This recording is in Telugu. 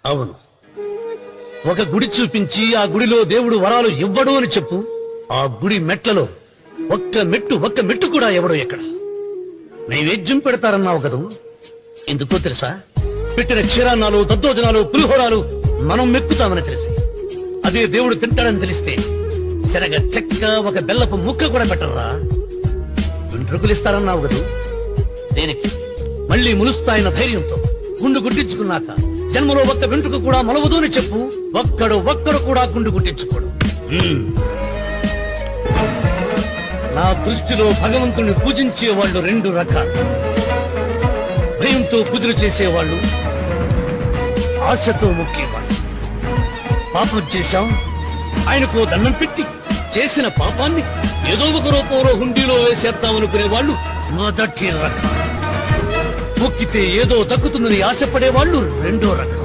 అవును, ఒక గుడి చూపించి ఆ గుడిలో దేవుడు వరాలు ఇవ్వడు అని చెప్పు. ఆ గుడి మెట్లలో ఒక్క మెట్టు కూడా ఎవడో ఎక్కడ నైవేద్యం పెడతారన్నావు కదూ. ఎందుకో తెలుసా? పెట్టిన క్షీరాన్నాలు, దద్దోజనాలు, పులిహోరాలు మనం మెక్కుతామని తెలిసి, అదే దేవుడు తింటాడని తెలిస్తే శరగ చెక్క ఒక బెల్లపు ముక్క కూడా పెట్టరా. వెంట్రుకలిస్తారన్నావు కదూ. దేనికి? మళ్ళీ ములుస్తాయన్న ధైర్యంతో గుండు గుట్టించుకున్నాక జన్మలో ఒక్క వెంట్రుక కూడా మొలవదు అని చెప్పు. ఒక్కడు కూడా గుండు గుట్టించుకోడు. నా దృష్టిలో భగవంతుని పూజించే వాళ్ళు రెండు రకాలు. భయంతో పూజలు చేసేవాళ్ళు, ఆశతో మొక్కేవాళ్ళు. పాపం చేశాం, ఆయనకు దండం పెట్టి చేసిన పాపాన్ని ఏదో ఒక రూపంలో హుండీలో వేసేద్దామనుకునే వాళ్ళు మొదటి రకం. మొక్కితే ఏదో దక్కుతుందని ఆశపడేవాళ్ళు రెండో రకం.